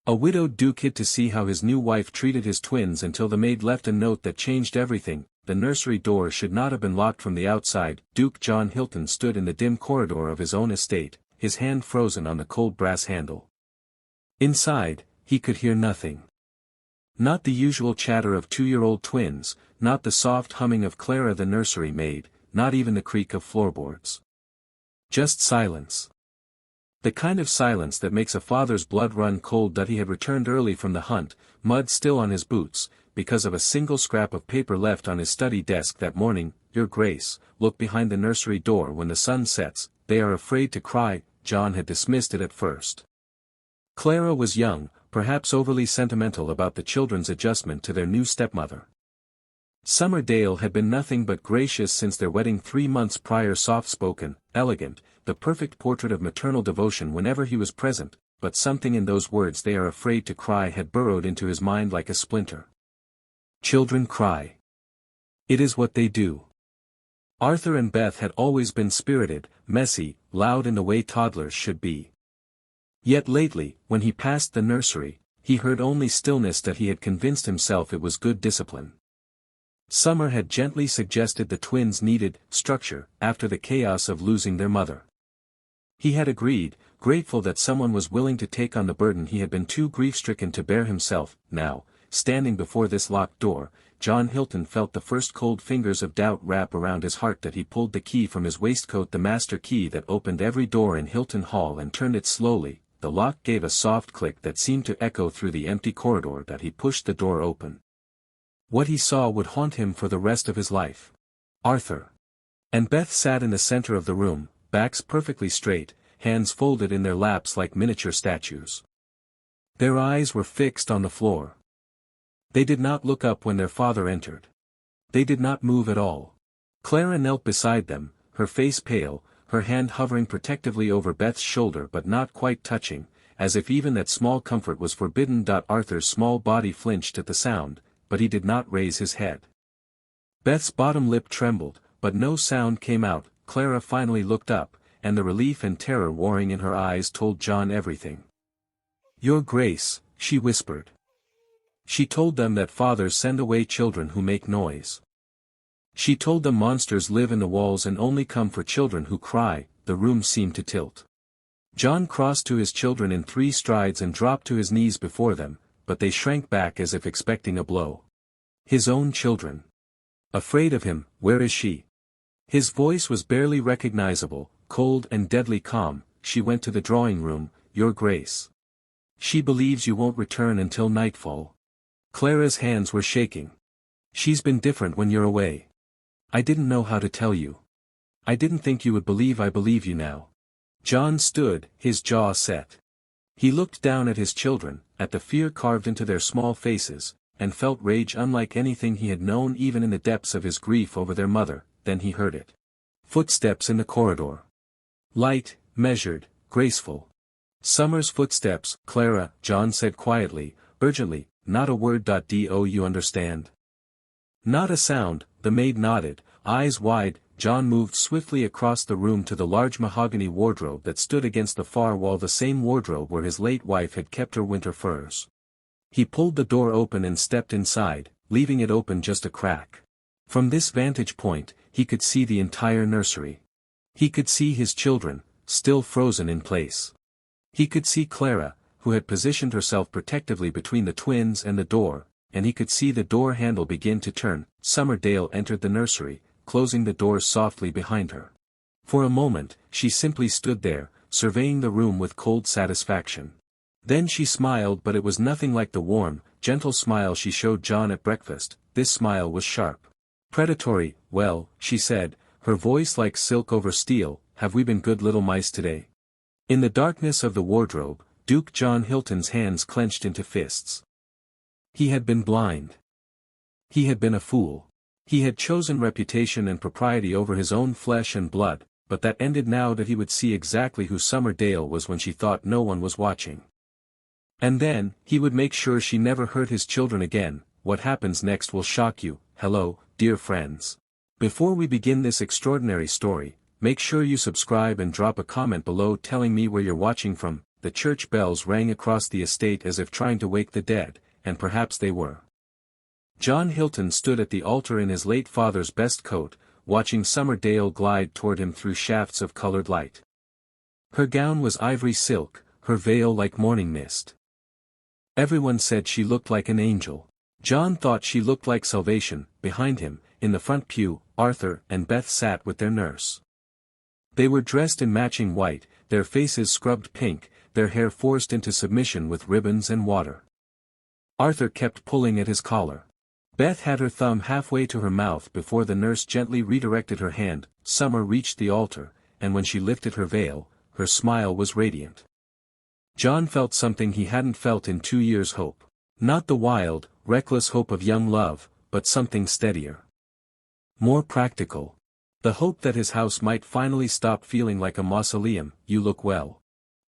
A widowed Duke hid to see how his new wife treated his twins until the maid left a note that changed everything. The nursery door should not have been locked from the outside. Duke John Hilton stood in the dim corridor of his own estate, his hand frozen on the cold brass handle. Inside, he could hear nothing. Not the usual chatter of two-year-old twins, not the soft humming of Clara the nursery maid, not even the creak of floorboards. Just silence. The kind of silence that makes a father's blood run cold. That he had returned early from the hunt, mud still on his boots, because of a single scrap of paper left on his study desk that morning. Your Grace, look behind the nursery door when the sun sets, they are afraid to cry. John had dismissed it at first. Clara was young, perhaps overly sentimental about the children's adjustment to their new stepmother. Summer Dale had been nothing but gracious since their wedding 3 months prior, soft-spoken, elegant, the perfect portrait of maternal devotion whenever he was present, but something in those words "they are afraid to cry" had burrowed into his mind like a splinter. Children cry. It is what they do. Arthur and Beth had always been spirited, messy, loud in the way toddlers should be. Yet lately, when he passed the nursery, he heard only stillness. That he had convinced himself it was good discipline. Summer had gently suggested the twins needed structure after the chaos of losing their mother. He had agreed, grateful that someone was willing to take on the burden he had been too grief-stricken to bear himself. Now, standing before this locked door, John Hilton felt the first cold fingers of doubt wrap around his heart. That he pulled the key from his waistcoat, the master key that opened every door in Hilton Hall, and turned it slowly. The lock gave a soft click that seemed to echo through the empty corridor. That he pushed the door open. What he saw would haunt him for the rest of his life. Arthur and Beth sat in the center of the room, backs perfectly straight, hands folded in their laps like miniature statues. Their eyes were fixed on the floor. They did not look up when their father entered. They did not move at all. Clara knelt beside them, her face pale, her hand hovering protectively over Beth's shoulder but not quite touching, as if even that small comfort was forbidden. Arthur's small body flinched at the sound, but he did not raise his head. Beth's bottom lip trembled, but no sound came out. Clara finally looked up, and the relief and terror warring in her eyes told John everything. "Your Grace," she whispered. She told them that fathers send away children who make noise. She told them monsters live in the walls and only come for children who cry. The room seemed to tilt. John crossed to his children in 3 strides and dropped to his knees before them, but they shrank back as if expecting a blow. His own children. Afraid of him. Where is she? His voice was barely recognizable, cold and deadly calm. She went to the drawing room, Your Grace. She believes you won't return until nightfall. Clara's hands were shaking. She's been different when you're away. I didn't know how to tell you. I didn't think you would believe. I believe you now. John stood, his jaw set. He looked down at his children, at the fear carved into their small faces, and felt rage unlike anything he had known even in the depths of his grief over their mother. Then he heard it. Footsteps in the corridor. Light, measured, graceful. Summer's footsteps. "Clara," John said quietly, urgently, "not a word. Do you understand?" Not a sound. The maid nodded, eyes wide. John moved swiftly across the room to the large mahogany wardrobe that stood against the far wall, the same wardrobe where his late wife had kept her winter furs. He pulled the door open and stepped inside, leaving it open just a crack. From this vantage point, he could see the entire nursery. He could see his children, still frozen in place. He could see Clara, who had positioned herself protectively between the twins and the door, and he could see the door handle begin to turn. Summer Dale entered the nursery, closing the door softly behind her. For a moment, she simply stood there, surveying the room with cold satisfaction. Then she smiled, but it was nothing like the warm, gentle smile she showed John at breakfast. This smile was sharp. Predatory. "Well," she said, her voice like silk over steel, "have we been good little mice today?" In the darkness of the wardrobe, Duke John Hilton's hands clenched into fists. He had been blind. He had been a fool. He had chosen reputation and propriety over his own flesh and blood, but that ended now. That he would see exactly who Summer Dale was when she thought no one was watching. And then, he would make sure she never hurt his children again. What happens next will shock you. Hello, dear friends. Before we begin this extraordinary story, make sure you subscribe and drop a comment below telling me where you're watching from. the church bells rang across the estate as if trying to wake the dead, and perhaps they were. John Hilton stood at the altar in his late father's best coat, watching Summer Dale glide toward him through shafts of colored light. Her gown was ivory silk, her veil like morning mist. Everyone said she looked like an angel. John thought she looked like salvation. Behind him, in the front pew, Arthur and Beth sat with their nurse. They were dressed in matching white, their faces scrubbed pink, their hair forced into submission with ribbons and water. Arthur kept pulling at his collar. Beth had her thumb halfway to her mouth before the nurse gently redirected her hand. Summer reached the altar, and when she lifted her veil, her smile was radiant. John felt something he hadn't felt in 2 years' hope. Not the wild, reckless hope of young love, but something steadier. More practical. The hope that his house might finally stop feeling like a mausoleum. "You look well,"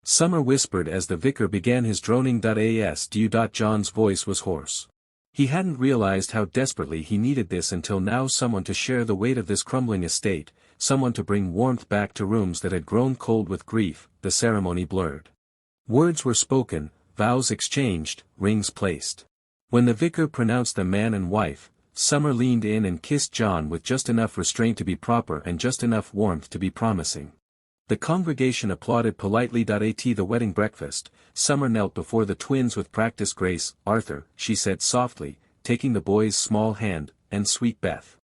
Summer whispered as the vicar began his droning "As do you." John's voice was hoarse. He hadn't realized how desperately he needed this until now, someone to share the weight of this crumbling estate, someone to bring warmth back to rooms that had grown cold with grief. The ceremony blurred. Words were spoken, vows exchanged, rings placed. When the vicar pronounced them man and wife, Summer leaned in and kissed John with just enough restraint to be proper and just enough warmth to be promising. The congregation applauded politely. At the wedding breakfast, Summer knelt before the twins with practiced grace. "Arthur," she said softly, taking the boy's small hand, "and sweet Beth.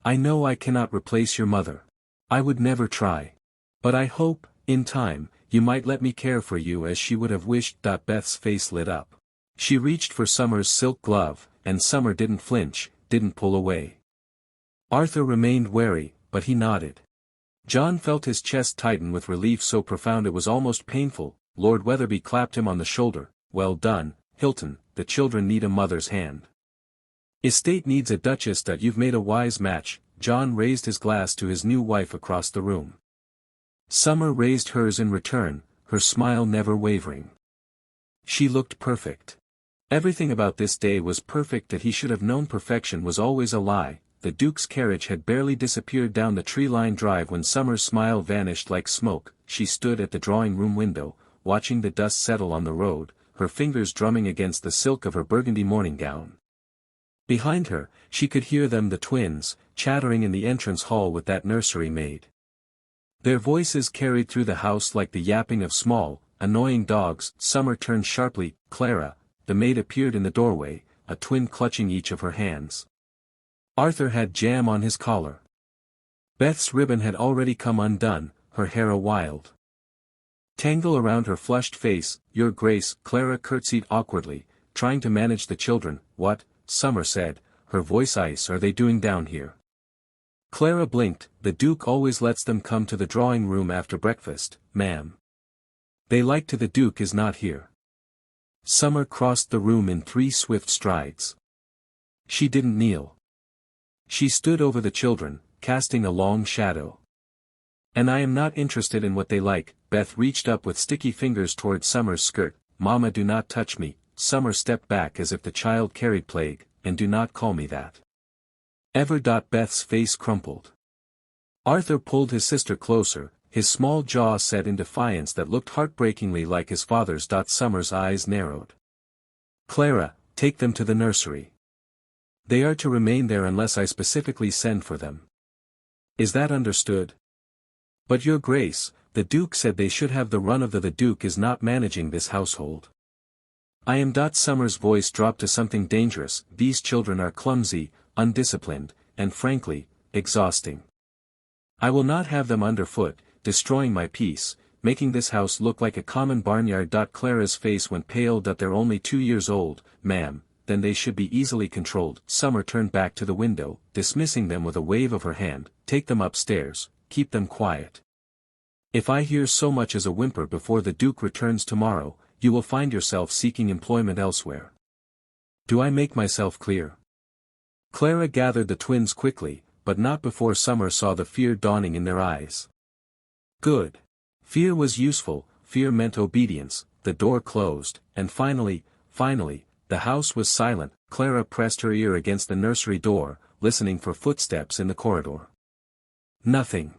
I know I cannot replace your mother. I would never try. But I hope, in time, you might let me care for you as she would have wished." Beth's face lit up. She reached for Summer's silk glove, and Summer didn't flinch, didn't pull away. Arthur remained wary, but he nodded. John felt his chest tighten with relief so profound it was almost painful. Lord Weatherby clapped him on the shoulder. "Well done, Hilton, the children need a mother's hand. Estate needs a duchess." "You've made a wise match." John raised his glass to his new wife across the room. Summer raised hers in return, her smile never wavering. She looked perfect. Everything about this day was perfect. That he should have known perfection was always a lie. The Duke's carriage had barely disappeared down the tree-lined drive when Summer's smile vanished like smoke. She stood at the drawing-room window, watching the dust settle on the road, her fingers drumming against the silk of her burgundy morning gown. Behind her, she could hear them, the twins, chattering in the entrance hall with that nursery maid. Their voices carried through the house like the yapping of small, annoying dogs. Summer turned sharply. "Clara." The maid appeared in the doorway, a twin clutching each of her hands. Arthur had jam on his collar. Beth's ribbon had already come undone, her hair a wild tangle around her flushed face. "Your Grace." Clara curtsied awkwardly, trying to manage the children. "What," Summer said, her voice ice, "are they doing down here?" Clara blinked. "The Duke always lets them come to the drawing room after breakfast, ma'am. They like to. The Duke is not here." Summer crossed the room in 3 swift strides. She didn't kneel. She stood over the children, casting a long shadow. "And I am not interested in what they like." Beth reached up with sticky fingers toward Summer's skirt. "Mama, do not touch me." Summer stepped back as if the child carried plague. "And do not call me that ever." Beth's face crumpled. Arthur pulled his sister closer, his small jaw set in defiance that looked heartbreakingly like his father's. Summer's eyes narrowed. "Clara, take them to the nursery. They are to remain there unless I specifically send for them. Is that understood?" "But Your Grace, the Duke said they should have the run of the Duke is not managing this household." "I am." Summer's voice dropped to something dangerous. "These children are clumsy, undisciplined, and frankly, exhausting. I will not have them underfoot, destroying my peace, making this house look like a common barnyard." Clara's face went pale. "They're only 2 years old, ma'am, then they should be easily controlled." Summer turned back to the window, dismissing them with a wave of her hand. "Take them upstairs, keep them quiet. If I hear so much as a whimper before the Duke returns tomorrow, you will find yourself seeking employment elsewhere. Do I make myself clear?" Clara gathered the twins quickly, but not before Summer saw the fear dawning in their eyes. Good. Fear was useful, fear meant obedience. The door closed, and finally, the house was silent. Clara pressed her ear against the nursery door, listening for footsteps in the corridor. Nothing.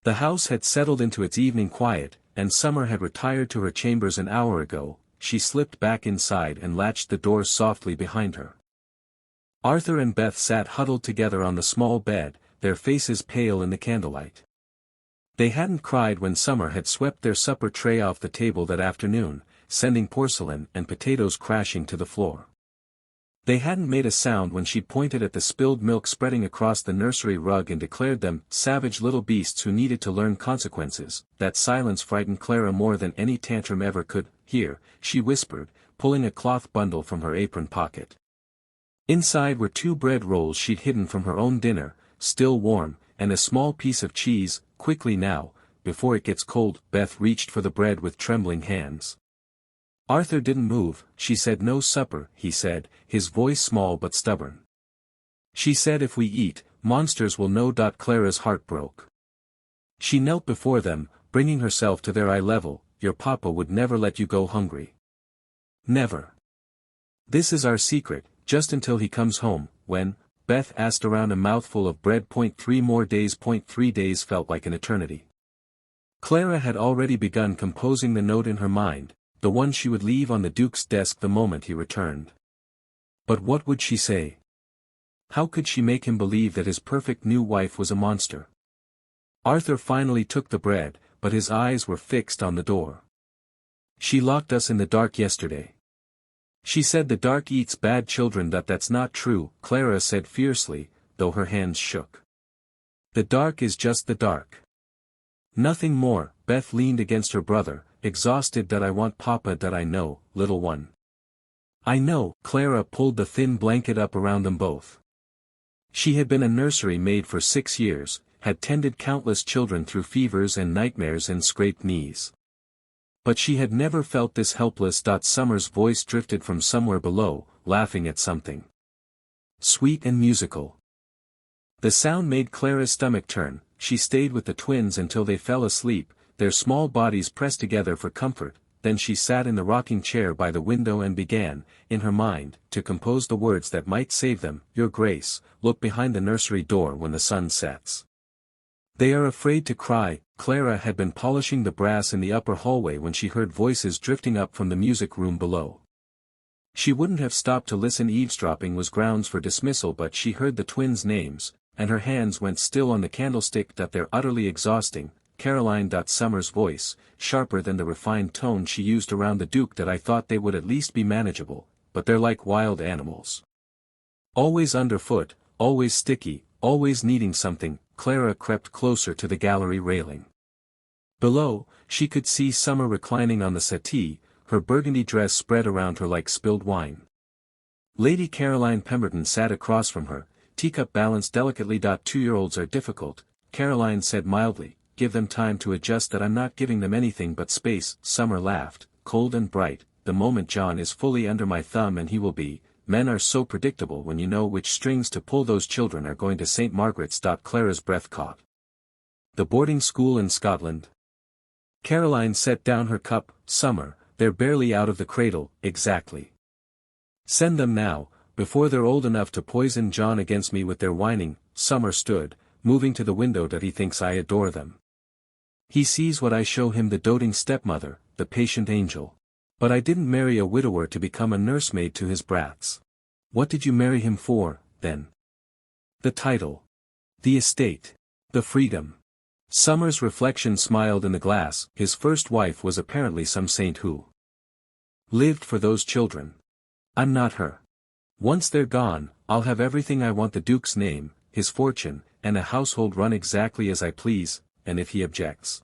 The house had settled into its evening quiet, and Summer had retired to her chambers an hour ago. She slipped back inside and latched the doors softly behind her. Arthur and Beth sat huddled together on the small bed, their faces pale in the candlelight. They hadn't cried when Summer had swept their supper tray off the table that afternoon, sending porcelain and potatoes crashing to the floor. They hadn't made a sound when she pointed at the spilled milk spreading across the nursery rug and declared them savage little beasts who needed to learn consequences. That silence frightened Clara more than any tantrum ever could. "Here," she whispered, pulling a cloth bundle from her apron pocket. Inside were 2 bread rolls she'd hidden from her own dinner, still warm, and a small piece of cheese. "Quickly now, before it gets cold." Beth reached for the bread with trembling hands. Arthur didn't move. "She said no supper," he said, his voice small but stubborn. "She said if we eat, monsters will know." Clara's heart broke. She knelt before them, bringing herself to their eye level. "Your papa would never let you go hungry. Never. This is our secret, just until he comes home." "When?" Beth asked around a mouthful of bread. 3 more days. 3 days felt like an eternity. Clara had already begun composing the note in her mind, the one she would leave on the Duke's desk the moment he returned. But what would she say? How could she make him believe that his perfect new wife was a monster? Arthur finally took the bread, but his eyes were fixed on the door. "She locked us in the dark yesterday. She said the dark eats bad children." "That's not true," Clara said fiercely, though her hands shook. "The dark is just the dark. Nothing more." Beth leaned against her brother, exhausted. "I want papa." "I know, little one. I know." Clara pulled the thin blanket up around them both. She had been a nursery maid for 6 years, had tended countless children through fevers and nightmares and scraped knees. But she had never felt this helpless. Summer's voice drifted from somewhere below, laughing at something sweet and musical. The sound made Clara's stomach turn. She stayed with the twins until they fell asleep, their small bodies pressed together for comfort. Then she sat in the rocking chair by the window and began, in her mind, to compose the words that might save them. "Your Grace, look behind the nursery door when the sun sets. They are afraid to cry." Clara had been polishing the brass in the upper hallway when she heard voices drifting up from the music room below. She wouldn't have stopped to listen. Eavesdropping was grounds for dismissal, but she heard the twins' names, and her hands went still on the candlestick. "They're utterly exhausting." Caroline. Summer's voice, sharper than the refined tone she used around the Duke. "I thought they would at least be manageable, but they're like wild animals. Always underfoot, always sticky, always needing something." Clara crept closer to the gallery railing. Below, she could see Summer reclining on the settee, her burgundy dress spread around her like spilled wine. Lady Caroline Pemberton sat across from her, teacup balanced delicately. "2-year-olds are difficult," Caroline said mildly. "Give them time to adjust." "I'm not giving them anything but space." Summer laughed, cold and bright. "The moment John is fully under my thumb, and he will be. Men are so predictable when you know which strings to pull. Those children are going to St. Margaret's." Clara's breath caught. "The boarding school in Scotland?" Caroline set down her cup. "Summer, they're barely out of the cradle." "Exactly. Send them now, before they're old enough to poison John against me with their whining." Summer stood, moving to the window. "He thinks I adore them. He sees what I show him, the doting stepmother, the patient angel. But I didn't marry a widower to become a nursemaid to his brats." "What did you marry him for, then?" "The title. The estate. The freedom." Summer's reflection smiled in the glass. His first wife was apparently some saint who lived for those children. "I'm not her. Once they're gone, I'll have everything I want: the Duke's name, his fortune, and a household run exactly as I please. And if he objects,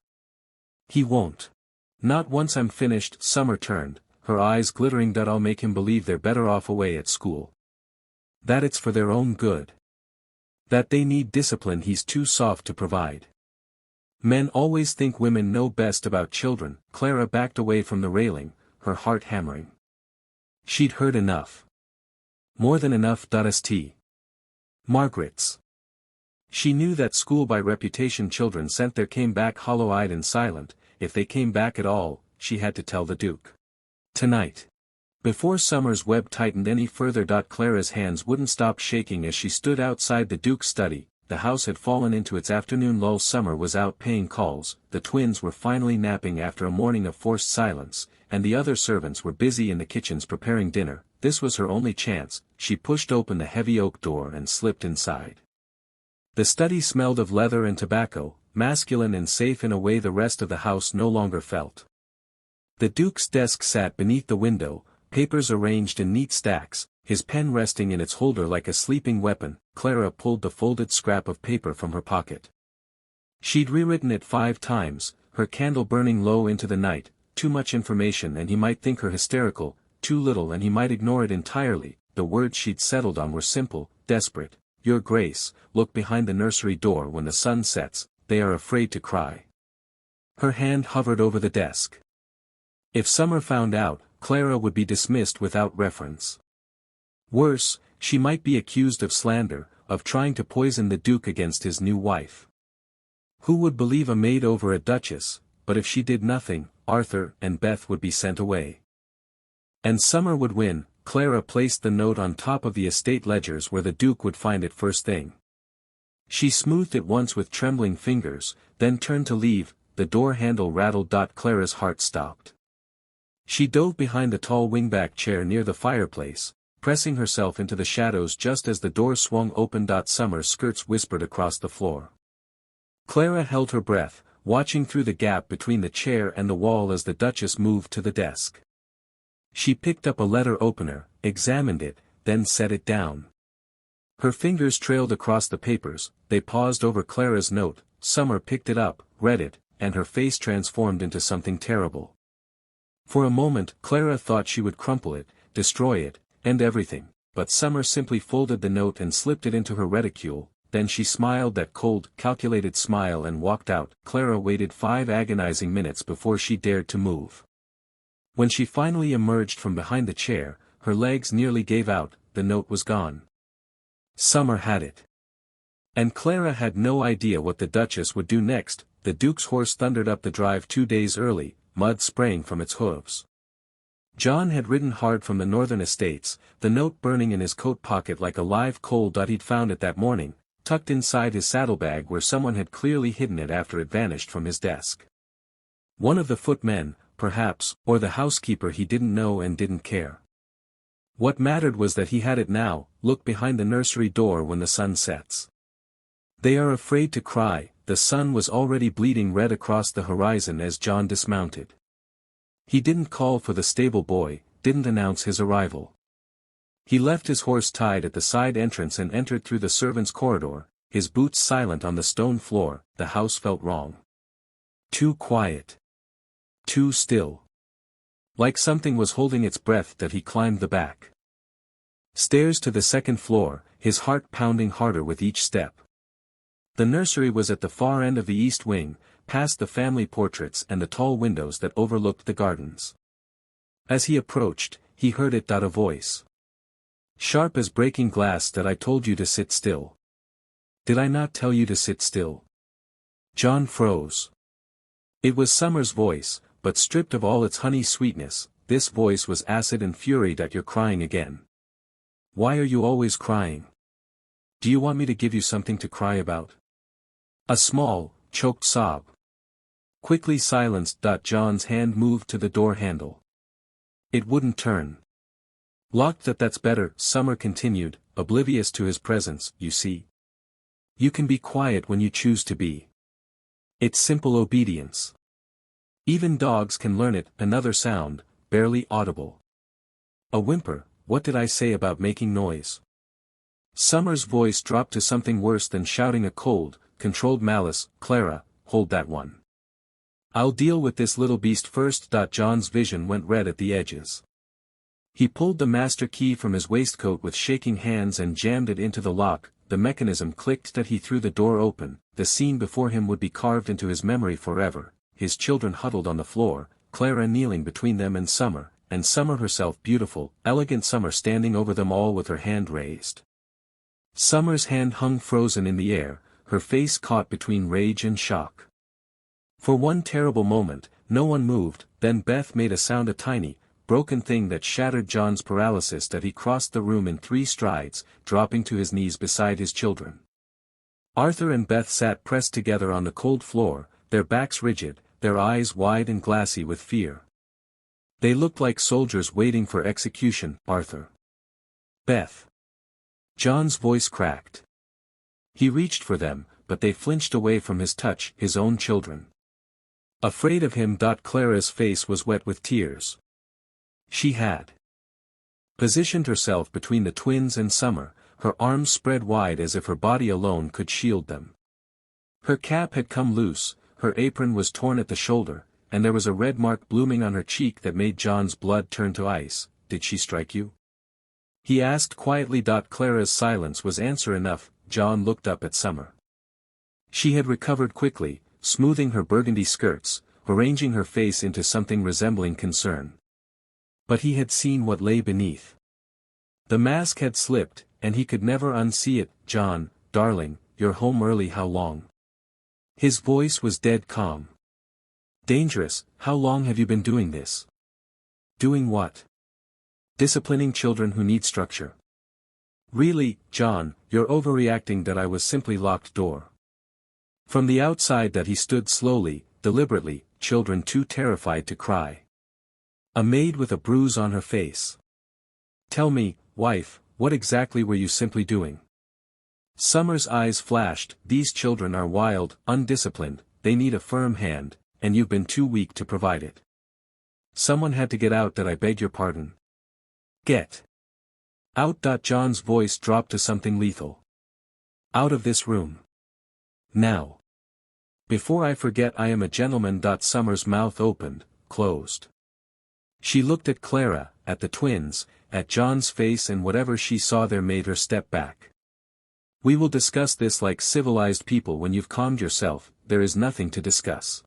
he won't. Not once I'm finished." Summer turned, her eyes glittering. "I'll make him believe they're better off away at school. That it's for their own good. That they need discipline he's too soft to provide. Men always think women know best about children." Clara backed away from the railing, her heart hammering. She'd heard enough. More than enough. St. Margaret's. She knew that school by reputation. Children sent there came back hollow-eyed and silent. If they came back at all, she had to tell the Duke. Tonight. Before Summer's web tightened any further. Clara's hands wouldn't stop shaking as she stood outside the Duke's study, the house had fallen into its afternoon lull. Summer was out paying calls, the twins were finally napping after a morning of forced silence, and the other servants were busy in the kitchens preparing dinner. This was her only chance. She pushed open the heavy oak door and slipped inside. The study smelled of leather and tobacco, masculine and safe in a way the rest of the house no longer felt. The Duke's desk sat beneath the window, papers arranged in neat stacks, his pen resting in its holder like a sleeping weapon. Clara pulled the folded scrap of paper from her pocket. She'd rewritten it 5 times, her candle burning low into the night. Too much information and he might think her hysterical, too little and he might ignore it entirely. The words she'd settled on were simple, desperate. Your Grace, look behind the nursery door when the sun sets, they are afraid to cry. Her hand hovered over the desk. If Summer found out, Clara would be dismissed without reference. Worse, she might be accused of slander, of trying to poison the Duke against his new wife. Who would believe a maid over a duchess? But if she did nothing, Arthur and Beth would be sent away. And Summer would win. Clara placed the note on top of the estate ledgers where the Duke would find it first thing. She smoothed it once with trembling fingers, then turned to leave. The door handle rattled. Clara's heart stopped. She dove behind the tall wingback chair near the fireplace, pressing herself into the shadows just as the door swung open. Summer's skirts whispered across the floor. Clara held her breath, watching through the gap between the chair and the wall as the Duchess moved to the desk. She picked up a letter opener, examined it, then set it down. Her fingers trailed across the papers. They paused over Clara's note. Summer picked it up, read it, and her face transformed into something terrible. For a moment Clara thought she would crumple it, destroy it, end everything, but Summer simply folded the note and slipped it into her reticule. Then she smiled that cold, calculated smile and walked out. Clara waited 5 agonizing minutes before she dared to move. When she finally emerged from behind the chair, her legs nearly gave out. The note was gone. Summer had it. And Clara had no idea what the Duchess would do next. The Duke's horse thundered up the drive 2 days early, mud spraying from its hooves. John had ridden hard from the northern estates, the note burning in his coat pocket like a live coal. He'd found it that morning, tucked inside his saddlebag where someone had clearly hidden it after it vanished from his desk. One of the footmen, perhaps, or the housekeeper. He didn't know and didn't care. What mattered was that he had it now. Look behind the nursery door when the sun sets. They are afraid to cry. The sun was already bleeding red across the horizon as John dismounted. He didn't call for the stable boy, didn't announce his arrival. He left his horse tied at the side entrance and entered through the servants' corridor, his boots silent on the stone floor. The house felt wrong. Too quiet. Too still. Like something was holding its breath. He climbed the back stairs to the second floor, his heart pounding harder with each step. The nursery was at the far end of the east wing, past the family portraits and the tall windows that overlooked the gardens. As he approached, he heard it. A voice. Sharp as breaking glass. I told you to sit still. Did I not tell you to sit still? John froze. It was Summer's voice, but stripped of all its honey sweetness. This voice was acid and fury. You're crying again. Why are you always crying? Do you want me to give you something to cry about? A small, choked sob. Quickly silenced. John's hand moved to the door handle. It wouldn't turn. Locked. That's better, Summer continued, oblivious to his presence. You see. You can be quiet when you choose to be. It's simple obedience. Even dogs can learn it. Another sound, barely audible. A whimper. What did I say about making noise? Summer's voice dropped to something worse than shouting. A cold, controlled malice. Clara, hold that one. I'll deal with this little beast first. John's vision went red at the edges. He pulled the master key from his waistcoat with shaking hands and jammed it into the lock. The mechanism clicked. He threw the door open. The scene before him would be carved into his memory forever. His children huddled on the floor, Clara kneeling between them and Summer herself, beautiful, elegant Summer standing over them all with her hand raised. Summer's hand hung frozen in the air, her face caught between rage and shock. For one terrible moment, no one moved. Then Beth made a sound, a tiny, broken thing that shattered John's paralysis. He crossed the room in 3 strides, dropping to his knees beside his children. Arthur and Beth sat pressed together on the cold floor, their backs rigid, their eyes wide and glassy with fear. They looked like soldiers waiting for execution. Arthur. Beth. John's voice cracked. He reached for them, but they flinched away from his touch, his own children. Afraid of him. Clara's face was wet with tears. She had positioned herself between the twins and Summer, her arms spread wide as if her body alone could shield them. Her cap had come loose, her apron was torn at the shoulder, and there was a red mark blooming on her cheek that made John's blood turn to ice. Did she strike you? He asked quietly. Clara's silence was answer enough. John looked up at Summer. She had recovered quickly, smoothing her burgundy skirts, arranging her face into something resembling concern. But he had seen what lay beneath. The mask had slipped, and he could never unsee it. John, darling, you're home early. How long? His voice was dead calm. Dangerous. How long have you been doing this? Doing what? Disciplining children who need structure. Really, John, you're overreacting. That I was simply locked door. From the outside that he stood slowly, deliberately, children too terrified to cry. A maid with a bruise on her face. Tell me, wife, what exactly were you simply doing? Summer's eyes flashed. These children are wild, undisciplined, they need a firm hand, and you've been too weak to provide it. Someone had to get out. That I beg your pardon. Get out. John's voice dropped to something lethal. Out of this room. Now. Before I forget, I am a gentleman. Summer's mouth opened, closed. She looked at Clara, at the twins, at John's face, and whatever she saw there made her step back. We will discuss this like civilized people when you've calmed yourself. There is nothing to discuss.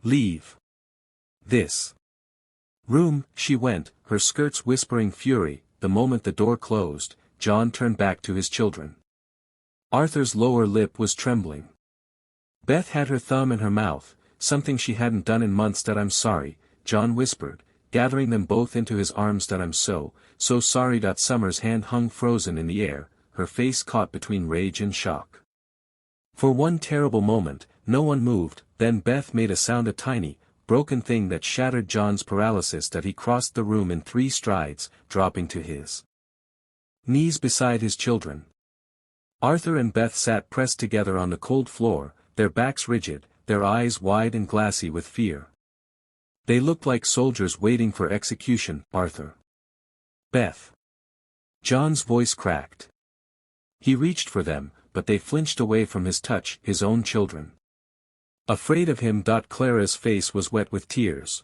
Leave this room. She went, her skirts whispering fury. The moment the door closed, John turned back to his children. Arthur's lower lip was trembling. Beth had her thumb in her mouth, something she hadn't done in months. That I'm sorry, John whispered, gathering them both into his arms. That I'm so sorry. Summer's hand hung frozen in the air, her face caught between rage and shock. For one terrible moment, no one moved. Then Beth made a sound, a tiny, broken thing that shattered John's paralysis. That he crossed the room in 3 strides, dropping to his knees beside his children. Arthur and Beth sat pressed together on the cold floor, their backs rigid, their eyes wide and glassy with fear. They looked like soldiers waiting for execution. Arthur. Beth. John's voice cracked. He reached for them, but they flinched away from his touch, his own children. Afraid of him. Clara's face was wet with tears.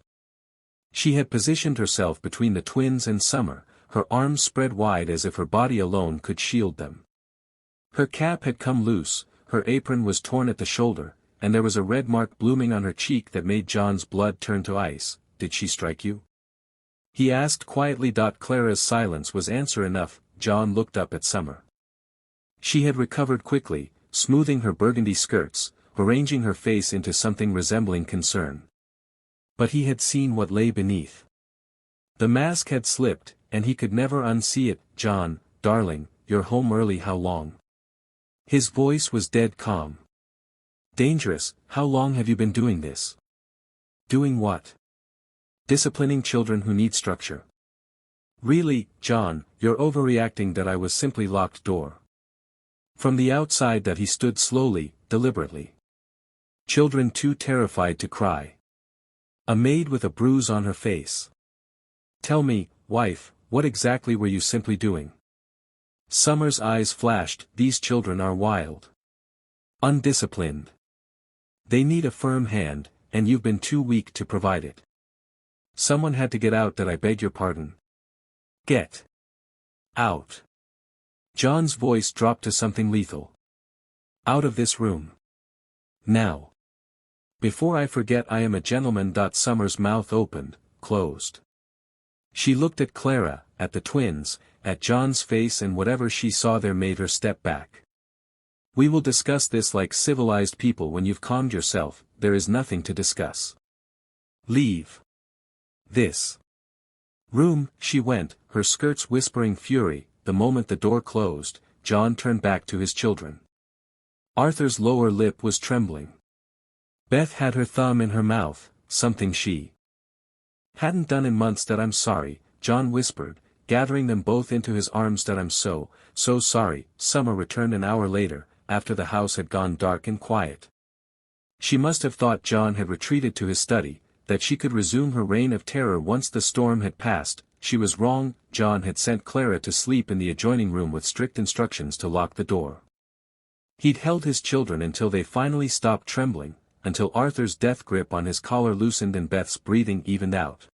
She had positioned herself between the twins and Summer, her arms spread wide as if her body alone could shield them. Her cap had come loose, her apron was torn at the shoulder, and there was a red mark blooming on her cheek that made John's blood turn to ice. Did she strike you? He asked quietly. Clara's silence was answer enough. John looked up at Summer. She had recovered quickly, smoothing her burgundy skirts, arranging her face into something resembling concern. But he had seen what lay beneath. The mask had slipped, and he could never unsee it. John, darling, you're home early. How long? His voice was dead calm. Dangerous. How long have you been doing this? Doing what? Disciplining children who need structure. Really, John, you're overreacting. That I was simply locked door. From the outside that he stood slowly, deliberately. Children too terrified to cry. A maid with a bruise on her face. Tell me, wife, what exactly were you simply doing? Summer's eyes flashed. These children are wild. Undisciplined. They need a firm hand, and you've been too weak to provide it. Someone had to get out. That I beg your pardon. Get out. John's voice dropped to something lethal. Out of this room. Now. Before I forget, I am a gentleman. Summer's mouth opened, closed. She looked at Clara, at the twins, at John's face, and whatever she saw there made her step back. We will discuss this like civilized people when you've calmed yourself. There is nothing to discuss. Leave this room. She went, her skirts whispering fury. The moment the door closed, John turned back to his children. Arthur's lower lip was trembling. Beth had her thumb in her mouth, something she hadn't done in months. That I'm sorry, John whispered, gathering them both into his arms. That I'm so sorry. Summer returned an hour later, after the house had gone dark and quiet. She must have thought John had retreated to his study, that she could resume her reign of terror once the storm had passed. She was wrong. John had sent Clara to sleep in the adjoining room with strict instructions to lock the door. He'd held his children until they finally stopped trembling, until Arthur's death grip on his collar loosened and Beth's breathing evened out.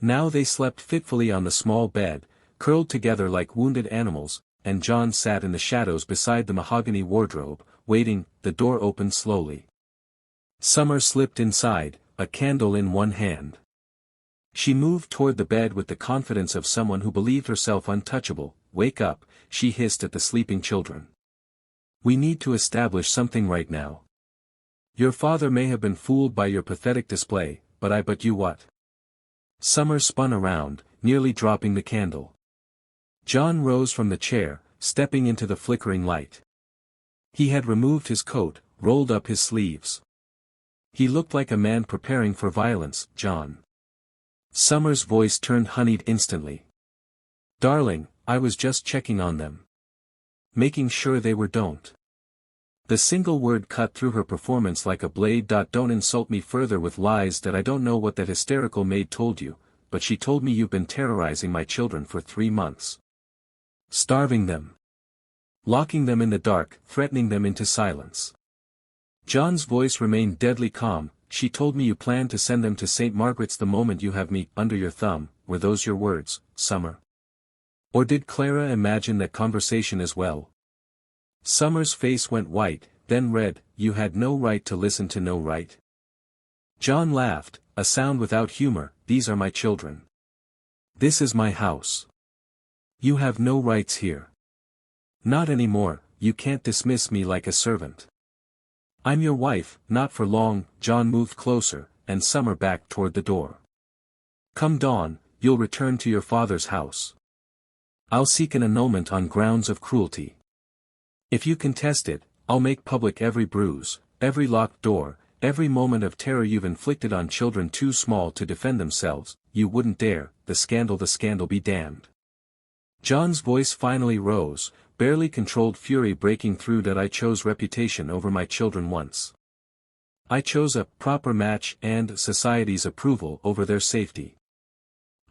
Now they slept fitfully on the small bed, curled together like wounded animals, and John sat in the shadows beside the mahogany wardrobe, waiting. The door opened slowly. Summer slipped inside, a candle in one hand. She moved toward the bed with the confidence of someone who believed herself untouchable. Wake up, she hissed at the sleeping children. We need to establish something right now. Your father may have been fooled by your pathetic display, but you what? Summer spun around, nearly dropping the candle. John rose from the chair, stepping into the flickering light. He had removed his coat, rolled up his sleeves. He looked like a man preparing for violence. John. Summer's voice turned honeyed instantly. Darling, I was just checking on them. Making sure they were don't. The single word cut through her performance like a blade. Don't insult me further with lies. That I don't know what that hysterical maid told you, but she told me you've been terrorizing my children for 3 months. Starving them. Locking them in the dark, threatening them into silence. John's voice remained deadly calm. She told me you plan to send them to St. Margaret's the moment you have me under your thumb. Were those your words, Summer? Or did Clara imagine that conversation as well? Summer's face went white, then red. You had no right to listen to no right. John laughed, a sound without humor. These are my children. This is my house. You have no rights here. Not anymore. You can't dismiss me like a servant. I'm your wife. Not for long. John moved closer, and Summer backed toward the door. Come dawn, you'll return to your father's house. I'll seek an annulment on grounds of cruelty. If you contest it, I'll make public every bruise, every locked door, every moment of terror you've inflicted on children too small to defend themselves. You wouldn't dare. The scandal be damned. John's voice finally rose, barely controlled fury breaking through. That I chose reputation over my children once. I chose a proper match and society's approval over their safety.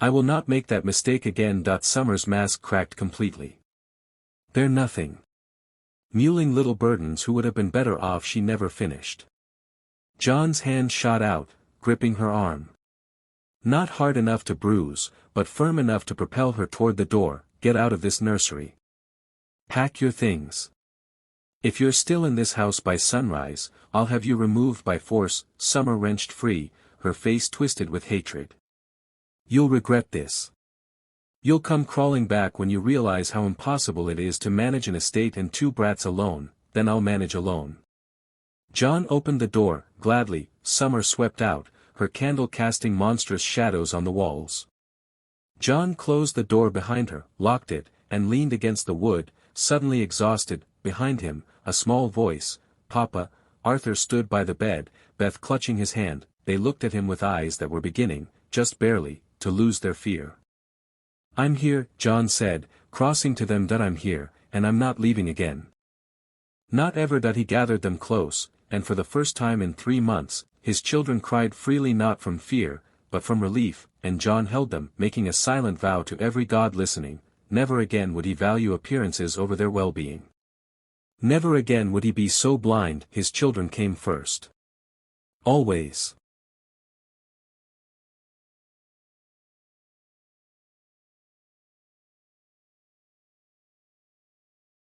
I will not make that mistake again. Summer's mask cracked completely. They're nothing. Mewling little burdens who would have been better off. She never finished. John's hand shot out, gripping her arm. Not hard enough to bruise, but firm enough to propel her toward the door. Get out of this nursery. Pack your things. If you're still in this house by sunrise, I'll have you removed by force. Summer wrenched free, her face twisted with hatred. You'll regret this. You'll come crawling back when you realize how impossible it is to manage an estate and 2 brats alone. Then I'll manage alone. John opened the door, gladly. Summer swept out, her candle casting monstrous shadows on the walls. John closed the door behind her, locked it, and leaned against the wood, suddenly exhausted. Behind him, a small voice, Papa. Arthur stood by the bed, Beth clutching his hand. They looked at him with eyes that were beginning, just barely, to lose their fear. I'm here, John said, crossing to them. I'm here, and I'm not leaving again. Not ever. He gathered them close, and for the first time in 3 months, his children cried freely, not from fear, but from relief, and John held them, making a silent vow to every god listening. Never again would he value appearances over their well-being. Never again would he be so blind. His children came first. Always.